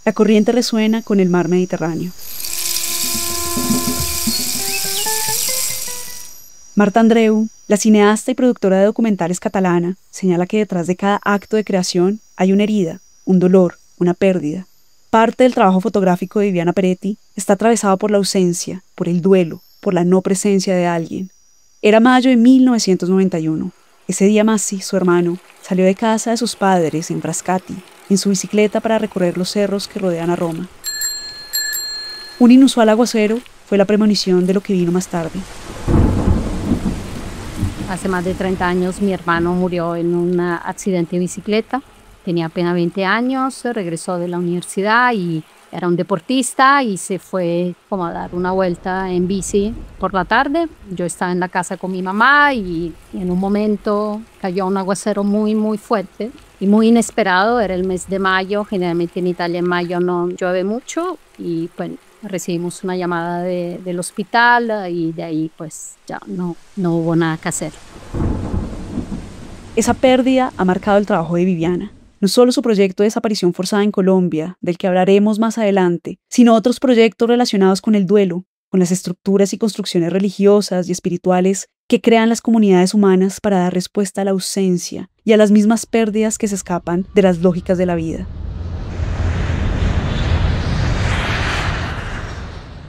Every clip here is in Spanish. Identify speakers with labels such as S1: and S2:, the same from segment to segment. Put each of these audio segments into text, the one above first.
S1: La corriente resuena con el mar Mediterráneo. Marta Andreu, la cineasta y productora de documentales catalana, señala que detrás de cada acto de creación hay una herida, un dolor, una pérdida. Parte del trabajo fotográfico de Viviana Peretti está atravesado por la ausencia, por el duelo, por la no presencia de alguien. Era mayo de 1991. Ese día Massi, su hermano, salió de casa de sus padres en Frascati, en su bicicleta para recorrer los cerros que rodean a Roma. Un inusual aguacero fue la premonición de lo que vino más tarde.
S2: Hace más de 30 años mi hermano murió en un accidente de bicicleta. Tenía apenas 20 años, regresó de la universidad y era un deportista y se fue como a dar una vuelta en bici por la tarde. Yo estaba en la casa con mi mamá y en un momento cayó un aguacero muy, muy fuerte y muy inesperado. Era el mes de mayo, generalmente en Italia en mayo no llueve mucho y pues recibimos una llamada del hospital y de ahí pues ya no hubo nada que hacer.
S1: Esa pérdida ha marcado el trabajo de Viviana. No solo su proyecto de desaparición forzada en Colombia, del que hablaremos más adelante, sino otros proyectos relacionados con el duelo, con las estructuras y construcciones religiosas y espirituales que crean las comunidades humanas para dar respuesta a la ausencia y a las mismas pérdidas que se escapan de las lógicas de la vida.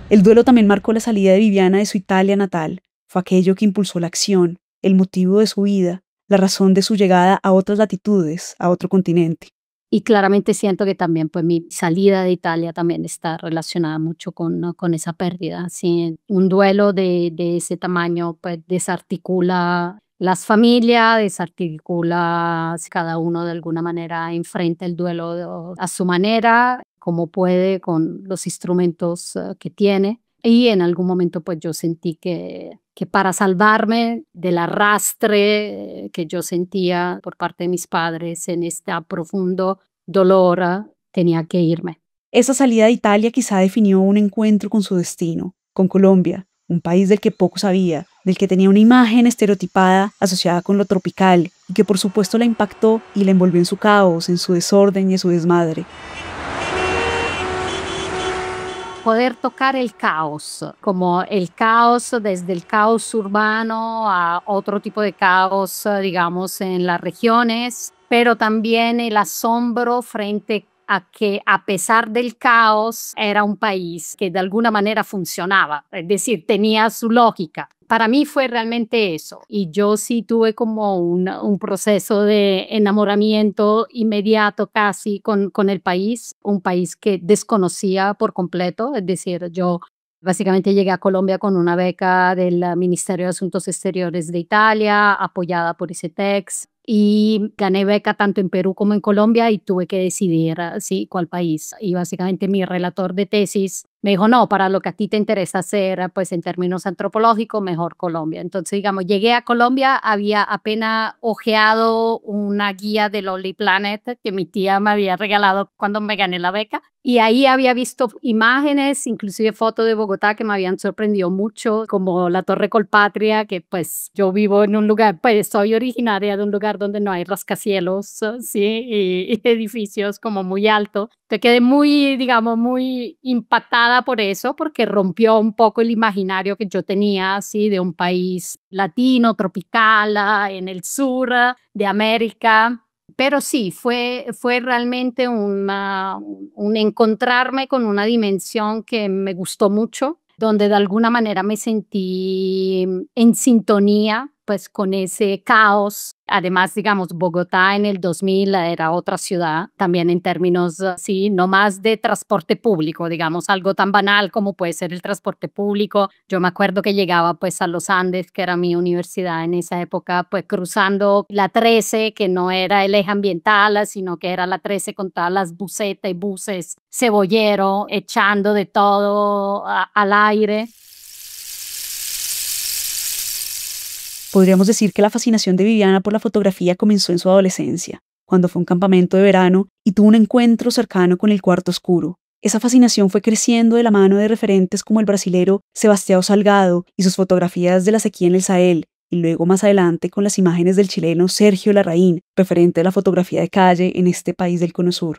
S1: El duelo también marcó la salida de Viviana de su Italia natal. Fue aquello que impulsó la acción, el motivo de su vida, la razón de su llegada a otras latitudes, a otro continente.
S2: Y claramente siento que también pues mi salida de Italia también está relacionada mucho con esa pérdida. ¿Sí? Un duelo de ese tamaño pues desarticula las familias, desarticula, cada uno de alguna manera enfrenta el duelo a su manera, como puede, con los instrumentos que tiene. Y en algún momento pues yo sentí que para salvarme del arrastre que yo sentía por parte de mis padres en este profundo dolor, tenía que irme.
S1: Esa salida de Italia quizá definió un encuentro con su destino, con Colombia, un país del que poco sabía, del que tenía una imagen estereotipada asociada con lo tropical y que por supuesto la impactó y la envolvió en su caos, en su desorden y en su desmadre.
S2: Poder tocar el caos, como el caos desde el caos urbano a otro tipo de caos, digamos, en las regiones, pero también el asombro frente a que a pesar del caos era un país que de alguna manera funcionaba, es decir, tenía su lógica. Para mí fue realmente eso y yo sí tuve como un proceso de enamoramiento inmediato casi con el país, un país que desconocía por completo, es decir, yo básicamente llegué a Colombia con una beca del Ministerio de Asuntos Exteriores de Italia, apoyada por ICETEX, y gané beca tanto en Perú como en Colombia y tuve que decidir sí, cuál país. Y básicamente mi relator de tesis me dijo, no, para lo que a ti te interesa hacer, pues en términos antropológicos, mejor Colombia. Entonces, digamos, llegué a Colombia, había apenas hojeado una guía de Lonely Planet que mi tía me había regalado cuando me gané la beca. Y ahí había visto imágenes, inclusive fotos de Bogotá que me habían sorprendido mucho, como la Torre Colpatria, que pues yo vivo en un lugar, pues soy originaria de un lugar donde no hay rascacielos, ¿sí? Y edificios como muy altos. Te quedé muy, digamos, muy impactada por eso, porque rompió un poco el imaginario que yo tenía, así, de un país latino, tropical, en el sur de América. Pero sí, fue realmente un encontrarme con una dimensión que me gustó mucho, donde de alguna manera me sentí en sintonía pues con ese caos. Además, digamos, Bogotá en el 2000 era otra ciudad, también en términos, sí, no más de transporte público, digamos, algo tan banal como puede ser el transporte público. Yo me acuerdo que llegaba pues a los Andes, que era mi universidad en esa época, pues cruzando la 13, que no era el eje ambiental, sino que era la 13 con todas las busetas y buses cebollero, echando de todo al aire.
S1: Podríamos decir que la fascinación de Viviana por la fotografía comenzó en su adolescencia, cuando fue a un campamento de verano y tuvo un encuentro cercano con el cuarto oscuro. Esa fascinación fue creciendo de la mano de referentes como el brasilero Sebastião Salgado y sus fotografías de la sequía en el Sahel, y luego más adelante con las imágenes del chileno Sergio Larraín, referente de la fotografía de calle en este país del Cono Sur.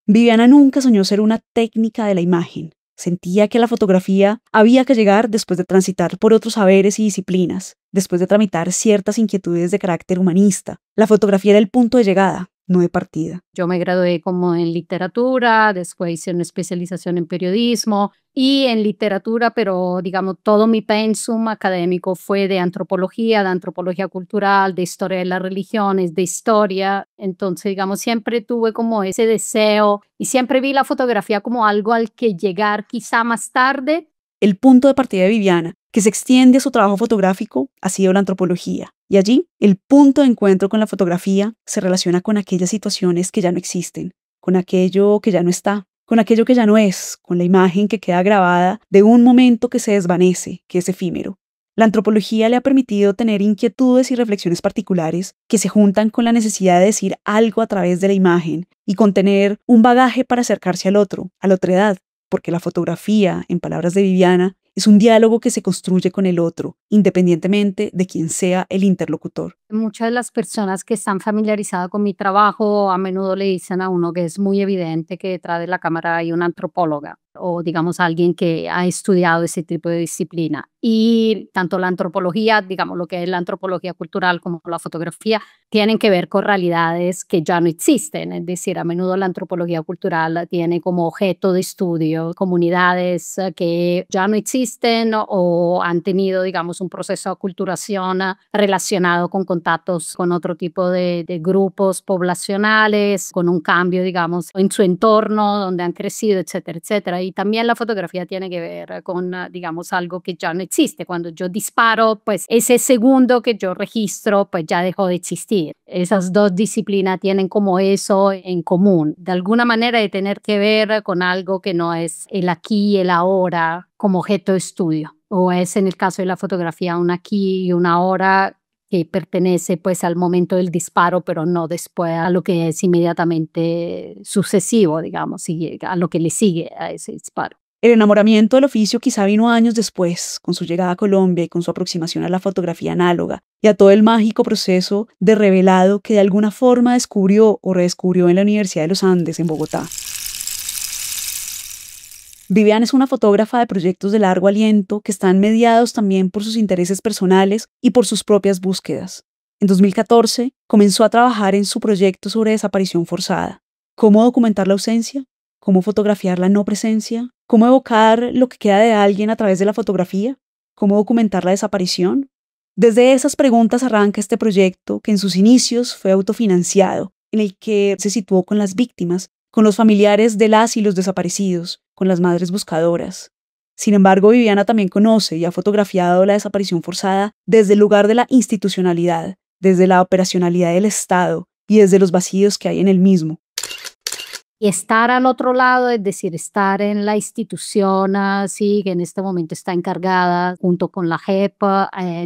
S1: Viviana nunca soñó ser una técnica de la imagen. Sentía que la fotografía había que llegar después de transitar por otros saberes y disciplinas, después de tramitar ciertas inquietudes de carácter humanista. La fotografía era el punto de llegada, no de partida.
S2: Yo me gradué como en literatura, después hice una especialización en periodismo y en literatura, pero digamos todo mi pensum académico fue de antropología cultural, de historia de las religiones, de historia. Entonces, digamos, siempre tuve como ese deseo y siempre vi la fotografía como algo al que llegar quizá más tarde.
S1: El punto de partida de Viviana, que se extiende a su trabajo fotográfico, ha sido la antropología. Y allí, el punto de encuentro con la fotografía se relaciona con aquellas situaciones que ya no existen, con aquello que ya no está, con aquello que ya no es, con la imagen que queda grabada de un momento que se desvanece, que es efímero. La antropología le ha permitido tener inquietudes y reflexiones particulares que se juntan con la necesidad de decir algo a través de la imagen y con tener un bagaje para acercarse al otro, a la otredad, porque la fotografía, en palabras de Viviana, es un diálogo que se construye con el otro, independientemente de quién sea el interlocutor.
S2: Muchas de las personas que están familiarizadas con mi trabajo a menudo le dicen a uno que es muy evidente que detrás de la cámara hay una antropóloga o digamos alguien que ha estudiado ese tipo de disciplina. Y tanto la antropología, digamos lo que es la antropología cultural como la fotografía, tienen que ver con realidades que ya no existen. Es decir, a menudo la antropología cultural tiene como objeto de estudio comunidades que ya no existen o han tenido, digamos, un proceso de aculturación relacionado con contactos con otro tipo de grupos poblacionales, con un cambio, digamos, en su entorno, donde han crecido, etcétera, etcétera. Y también la fotografía tiene que ver con, digamos, algo que ya no existe. Cuando yo disparo, pues ese segundo que yo registro, pues ya dejó de existir. Esas dos disciplinas tienen como eso en común, de alguna manera de tener que ver con algo que no es el aquí y el ahora como objeto de estudio. O es en el caso de la fotografía un aquí y una ahora que pertenece pues al momento del disparo, pero no después a lo que es inmediatamente sucesivo, digamos, y a lo que le sigue a ese disparo.
S1: El enamoramiento del oficio quizá vino años después, con su llegada a Colombia y con su aproximación a la fotografía análoga y a todo el mágico proceso de revelado que de alguna forma descubrió o redescubrió en la Universidad de los Andes en Bogotá. Viviana es una fotógrafa de proyectos de largo aliento que están mediados también por sus intereses personales y por sus propias búsquedas. En 2014 comenzó a trabajar en su proyecto sobre desaparición forzada. ¿Cómo documentar la ausencia? ¿Cómo fotografiar la no presencia? ¿Cómo evocar lo que queda de alguien a través de la fotografía? ¿Cómo documentar la desaparición? Desde esas preguntas arranca este proyecto que en sus inicios fue autofinanciado, en el que se situó con las víctimas, con los familiares de las y los desaparecidos, con las madres buscadoras. Sin embargo, Viviana también conoce y ha fotografiado la desaparición forzada desde el lugar de la institucionalidad, desde la operacionalidad del Estado y desde los vacíos que hay en el mismo.
S2: Y estar al otro lado, es decir, estar en la institución, sí, que en este momento está encargada junto con la JEP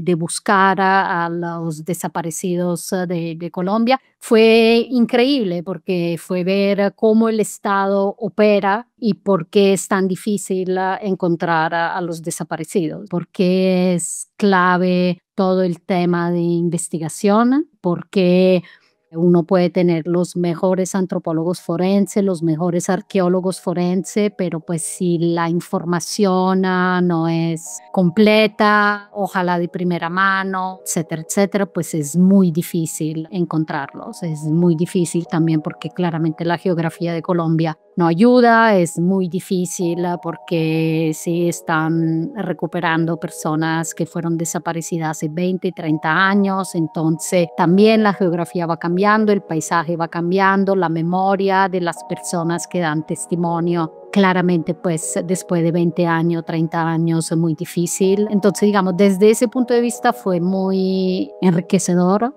S2: de buscar a los desaparecidos de Colombia, fue increíble porque fue ver cómo el Estado opera y por qué es tan difícil encontrar a los desaparecidos, porque es clave todo el tema de investigación, porque uno puede tener los mejores antropólogos forenses, los mejores arqueólogos forenses, pero pues si la información no es completa, ojalá de primera mano, etcétera, etcétera, pues es muy difícil encontrarlos. Es muy difícil también porque claramente la geografía de Colombia no ayuda, es muy difícil porque sí están recuperando personas que fueron desaparecidas hace 20, 30 años, entonces también la geografía va cambiando, el paisaje va cambiando, la memoria de las personas que dan testimonio claramente pues después de 20 años, 30 años es muy difícil. Entonces digamos, desde ese punto de vista fue muy enriquecedor.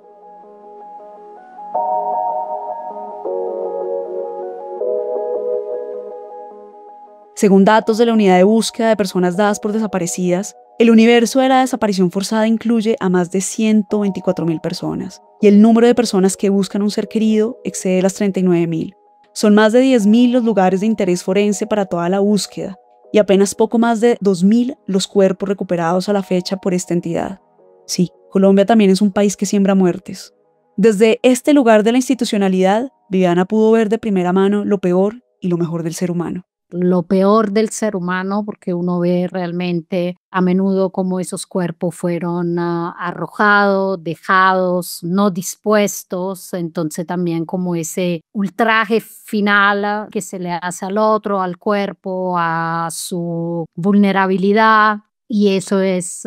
S1: Según datos de la Unidad de Búsqueda de Personas Dadas por Desaparecidas, el universo de la desaparición forzada incluye a más de 124.000 personas, y el número de personas que buscan un ser querido excede las 39.000. Son más de 10.000 los lugares de interés forense para toda la búsqueda, y apenas poco más de 2.000 los cuerpos recuperados a la fecha por esta entidad. Sí, Colombia también es un país que siembra muertes. Desde este lugar de la institucionalidad, Viviana pudo ver de primera mano lo peor y lo mejor del ser humano.
S2: Lo peor del ser humano, porque uno ve realmente a menudo cómo esos cuerpos fueron arrojados, dejados, no dispuestos, entonces también como ese ultraje final que se le hace al otro, al cuerpo, a su vulnerabilidad, y eso es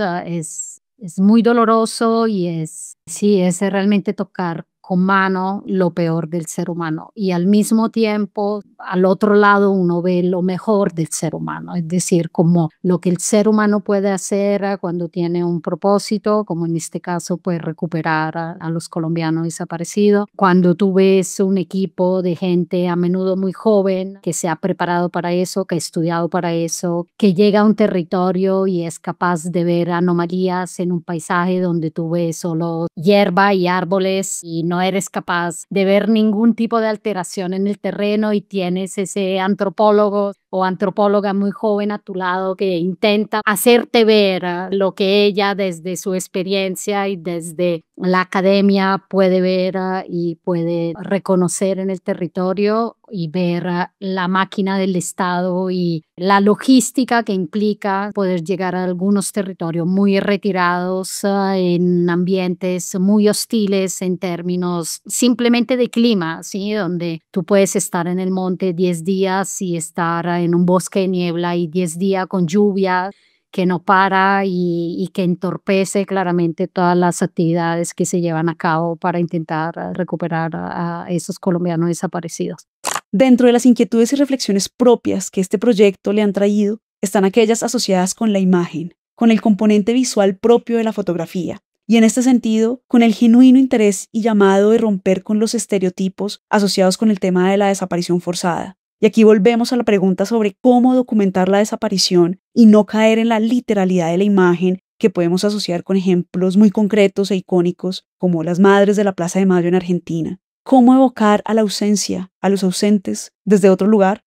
S2: muy doloroso y sí, es realmente tocar con mano lo peor del ser humano. Y al mismo tiempo, al otro lado, uno ve lo mejor del ser humano, es decir, como lo que el ser humano puede hacer cuando tiene un propósito, como en este caso, pues recuperar a los colombianos desaparecidos. Cuando tú ves un equipo de gente a menudo muy joven que se ha preparado para eso, que ha estudiado para eso, que llega a un territorio y es capaz de ver anomalías en un paisaje donde tú ves solo hierba y árboles y no eres capaz de ver ningún tipo de alteración en el terreno, y tienes ese antropólogo o antropóloga muy joven a tu lado que intenta hacerte ver lo que ella desde su experiencia y desde la academia puede ver y puede reconocer en el territorio, y ver la máquina del Estado y la logística que implica poder llegar a algunos territorios muy retirados, en ambientes muy hostiles en términos simplemente de clima, ¿sí? Donde tú puedes estar en el monte 10 días y estar en un bosque de niebla, y 10 días con lluvia que no para y que entorpece claramente todas las actividades que se llevan a cabo para intentar recuperar a esos colombianos desaparecidos.
S1: Dentro de las inquietudes y reflexiones propias que este proyecto le han traído, están aquellas asociadas con la imagen, con el componente visual propio de la fotografía, y en este sentido, con el genuino interés y llamado de romper con los estereotipos asociados con el tema de la desaparición forzada. Y aquí volvemos a la pregunta sobre cómo documentar la desaparición y no caer en la literalidad de la imagen que podemos asociar con ejemplos muy concretos e icónicos como las madres de la Plaza de Mayo en Argentina. ¿Cómo evocar a la ausencia, a los ausentes, desde otro lugar?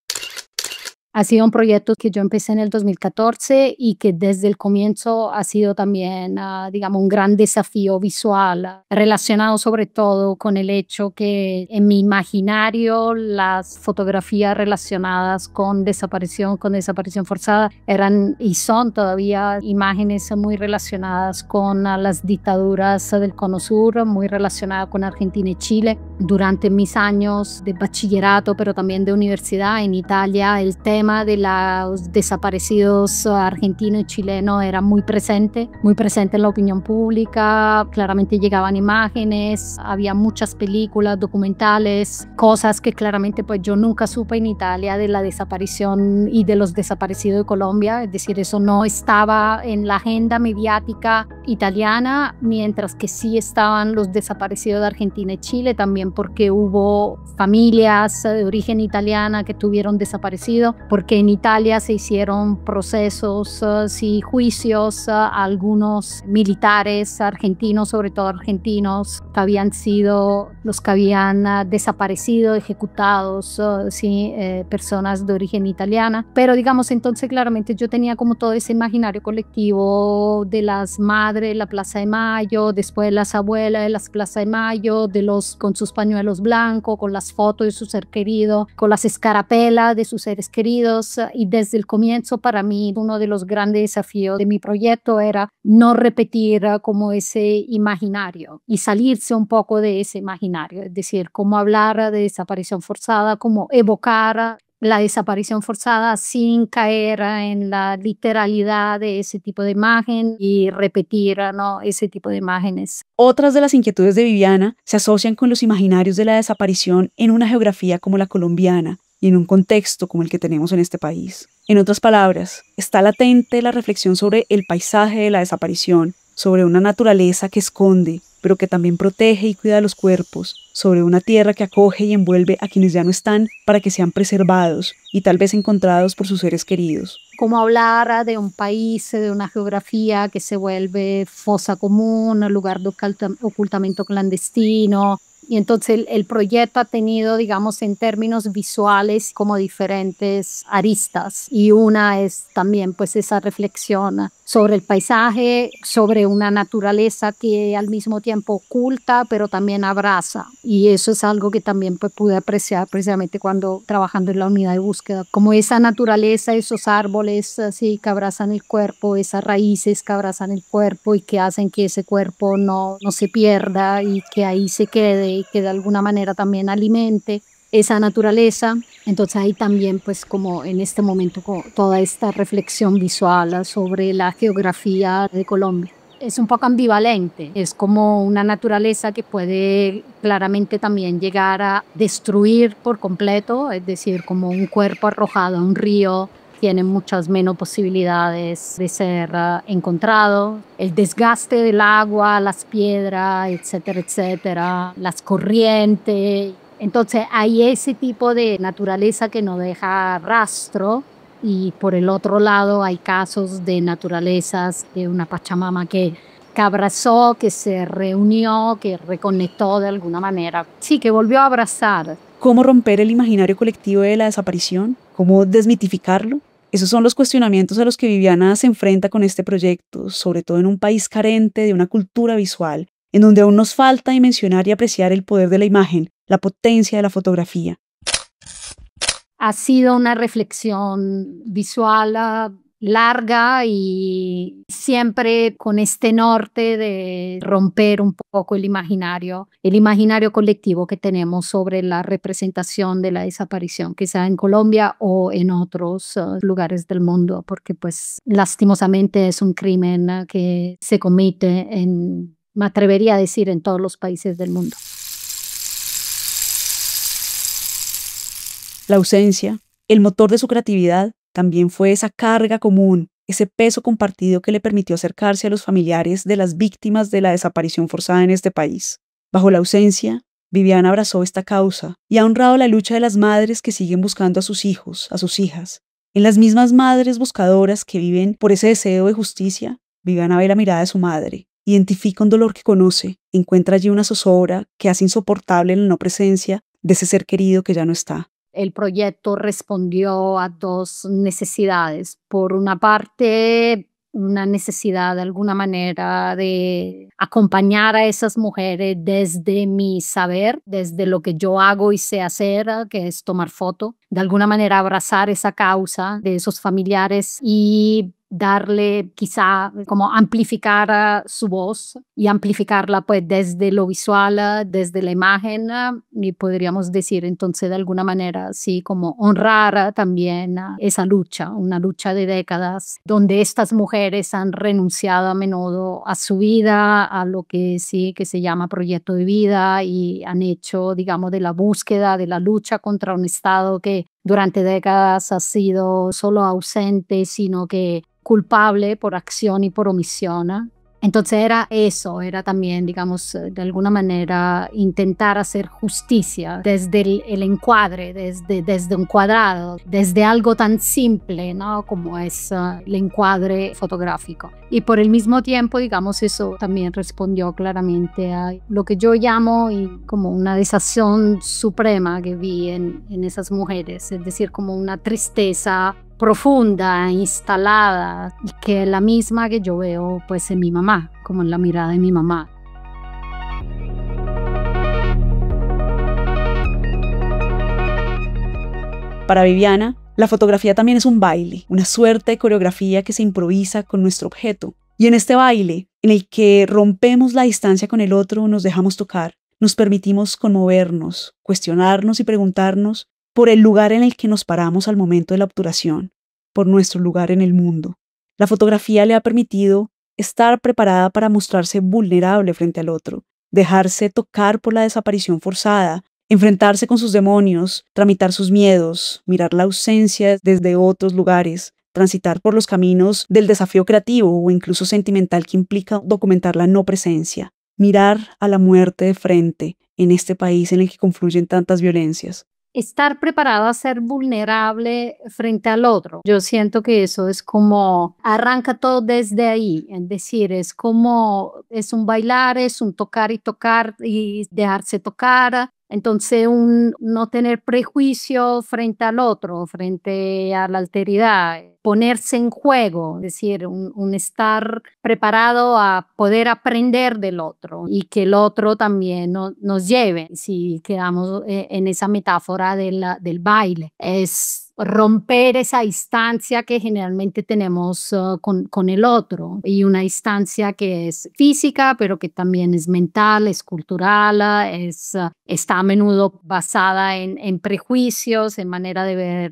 S2: Ha sido un proyecto que yo empecé en el 2014 y que desde el comienzo ha sido también, digamos, un gran desafío visual, relacionado sobre todo con el hecho que en mi imaginario las fotografías relacionadas con desaparición forzada, eran y son todavía imágenes muy relacionadas con las dictaduras del Cono Sur, muy relacionadas con Argentina y Chile. Durante mis años de bachillerato, pero también de universidad en Italia, el tema de los desaparecidos argentinos y chilenos era muy presente en la opinión pública. Claramente llegaban imágenes, había muchas películas, documentales, cosas que claramente pues yo nunca supe en Italia de la desaparición y de los desaparecidos de Colombia. Es decir, eso no estaba en la agenda mediática italiana, mientras que sí estaban los desaparecidos de Argentina y Chile, también porque hubo familias de origen italiana que tuvieron desaparecidos, porque en Italia se hicieron procesos y juicios a algunos militares argentinos, sobre todo argentinos, que habían sido los que habían desaparecido, ejecutados, personas de origen italiana. Pero digamos, entonces claramente yo tenía como todo ese imaginario colectivo de las madres de la Plaza de Mayo, después de las abuelas de las Plaza de Mayo, de los con sus pañuelos blancos, con las fotos de sus seres queridos, con las escarapelas de sus seres queridos. Y desde el comienzo, para mí, uno de los grandes desafíos de mi proyecto era no repetir como ese imaginario y salirse un poco de ese imaginario, es decir, cómo hablar de desaparición forzada, cómo evocar la desaparición forzada sin caer en la literalidad de ese tipo de imagen y repetir, ¿no?, ese tipo de imágenes.
S1: Otras de las inquietudes de Viviana se asocian con los imaginarios de la desaparición en una geografía como la colombiana y en un contexto como el que tenemos en este país. En otras palabras, está latente la reflexión sobre el paisaje de la desaparición, sobre una naturaleza que esconde, pero que también protege y cuida los cuerpos, sobre una tierra que acoge y envuelve a quienes ya no están para que sean preservados y tal vez encontrados por sus seres queridos.
S2: Como hablar de un país, de una geografía que se vuelve fosa común, lugar de ocultamiento clandestino, Y entonces el proyecto ha tenido, digamos, en términos visuales como diferentes aristas. Y una es también pues esa reflexión sobre el paisaje, sobre una naturaleza que al mismo tiempo oculta, pero también abraza. Y eso es algo que también pues, pude apreciar precisamente cuando trabajando en la unidad de búsqueda, como esa naturaleza, esos árboles así que abrazan el cuerpo, esas raíces que abrazan el cuerpo y que hacen que ese cuerpo no se pierda y que ahí se quede y que de alguna manera también alimente esa naturaleza. Entonces ahí también pues como en este momento toda esta reflexión visual sobre la geografía de Colombia. Es un poco ambivalente, es como una naturaleza que puede claramente también llegar a destruir por completo, es decir, como un cuerpo arrojado a un río tiene muchas menos posibilidades de ser encontrado. El desgaste del agua, las piedras, etcétera, etcétera, las corrientes. Entonces hay ese tipo de naturaleza que no deja rastro y por el otro lado hay casos de naturalezas de una Pachamama que abrazó, que se reunió, que reconectó de alguna manera. Sí, que volvió a abrazar.
S1: ¿Cómo romper el imaginario colectivo de la desaparición? ¿Cómo desmitificarlo? Esos son los cuestionamientos a los que Viviana se enfrenta con este proyecto, sobre todo en un país carente de una cultura visual, en donde aún nos falta dimensionar y apreciar el poder de la imagen, la potencia de la fotografía.
S2: Ha sido una reflexión visual larga y siempre con este norte de romper un poco el imaginario colectivo que tenemos sobre la representación de la desaparición, que sea en Colombia o en otros lugares del mundo, porque pues lastimosamente es un crimen que se comete me atrevería a decir, en todos los países del mundo.
S1: La ausencia, el motor de su creatividad, también fue esa carga común, ese peso compartido que le permitió acercarse a los familiares de las víctimas de la desaparición forzada en este país. Bajo la ausencia, Viviana abrazó esta causa y ha honrado la lucha de las madres que siguen buscando a sus hijos, a sus hijas. En las mismas madres buscadoras que viven por ese deseo de justicia, Viviana ve la mirada de su madre, identifica un dolor que conoce, encuentra allí una zozobra que hace insoportable la no presencia de ese ser querido que ya no está.
S2: El proyecto respondió a dos necesidades. Por una parte, una necesidad de alguna manera de acompañar a esas mujeres desde mi saber, desde lo que yo hago y sé hacer, que es tomar foto, de alguna manera abrazar esa causa de esos familiares y darle quizá como amplificar su voz y amplificarla pues desde lo visual, desde la imagen y podríamos decir entonces de alguna manera sí como honrar también esa lucha, una lucha de décadas donde estas mujeres han renunciado a menudo a su vida, a lo que sí que se llama proyecto de vida y han hecho digamos de la búsqueda, de la lucha contra un Estado que durante décadas ha sido solo ausente, sino que culpable por acción y por omisión. Entonces era eso, era también, digamos, de alguna manera intentar hacer justicia desde el encuadre, desde un cuadrado, desde algo tan simple, ¿no? Como es el encuadre fotográfico. Y por el mismo tiempo, digamos, eso también respondió claramente a lo que yo llamo y como una desazón suprema que vi en esas mujeres, es decir, como una tristeza profunda, instalada, y que es la misma que yo veo pues en mi mamá, como en la mirada de mi mamá.
S1: Para Viviana, la fotografía también es un baile, una suerte de coreografía que se improvisa con nuestro objeto. Y en este baile, en el que rompemos la distancia con el otro, nos dejamos tocar, nos permitimos conmovernos, cuestionarnos y preguntarnos por el lugar en el que nos paramos al momento de la obturación, por nuestro lugar en el mundo. La fotografía le ha permitido estar preparada para mostrarse vulnerable frente al otro, dejarse tocar por la desaparición forzada, enfrentarse con sus demonios, tramitar sus miedos, mirar la ausencia desde otros lugares, transitar por los caminos del desafío creativo o incluso sentimental que implica documentar la no presencia, mirar a la muerte de frente en este país en el que confluyen tantas violencias.
S2: estar preparado a ser vulnerable frente al otro. Yo siento que eso es como arranca todo desde ahí, es decir, es como es un bailar, es un tocar y dejarse tocar. Entonces, no tener prejuicio frente al otro, frente a la alteridad, ponerse en juego, es decir, un estar preparado a poder aprender del otro y que el otro también nos lleve, si quedamos en esa metáfora del baile. Es romper esa distancia que generalmente tenemos con el otro y una distancia que es física, pero que también es mental, es cultural, está a menudo basada en prejuicios, en manera de ver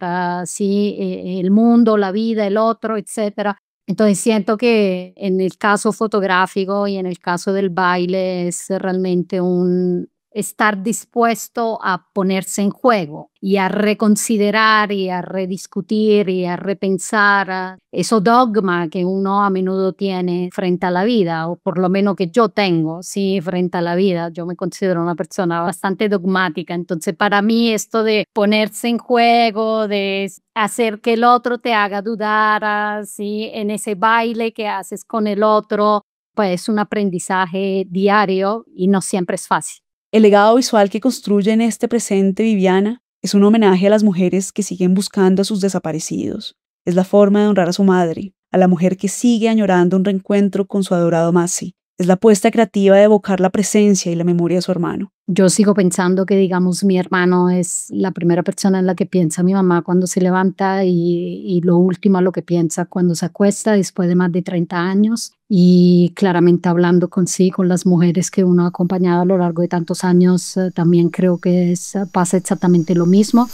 S2: el mundo, la vida, el otro, etcétera. Entonces siento que en el caso fotográfico y en el caso del baile es realmente un estar dispuesto a ponerse en juego y a reconsiderar y a rediscutir y a repensar esos dogmas que uno a menudo tiene frente a la vida, o por lo menos que yo tengo, sí, frente a la vida. Yo me considero una persona bastante dogmática, entonces para mí esto de ponerse en juego, de hacer que el otro te haga dudar, sí, en ese baile que haces con el otro, pues es un aprendizaje diario y no siempre es fácil.
S1: El legado visual que construye en este presente Viviana es un homenaje a las mujeres que siguen buscando a sus desaparecidos. Es la forma de honrar a su madre, a la mujer que sigue añorando un reencuentro con su adorado Masi. Es la apuesta creativa de evocar la presencia y la memoria de su hermano.
S2: Yo sigo pensando que, digamos, mi hermano es la primera persona en la que piensa mi mamá cuando se levanta y lo último a lo que piensa cuando se acuesta después de más de 30 años. Y claramente hablando con las mujeres que uno ha acompañado a lo largo de tantos años, también creo que pasa exactamente lo mismo.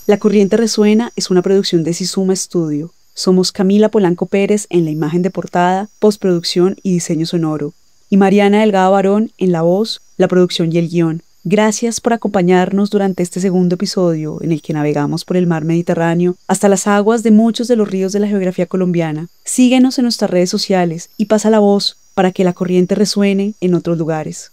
S1: La Corriente Resuena es una producción de Sisuma Studio. Somos Camila Polanco Pérez en la imagen de portada, postproducción y diseño sonoro, y Mariana Delgado Barón en la voz, la producción y el guión. Gracias por acompañarnos durante este segundo episodio en el que navegamos por el mar Mediterráneo hasta las aguas de muchos de los ríos de la geografía colombiana. Síguenos en nuestras redes sociales y pasa la voz para que la corriente resuene en otros lugares.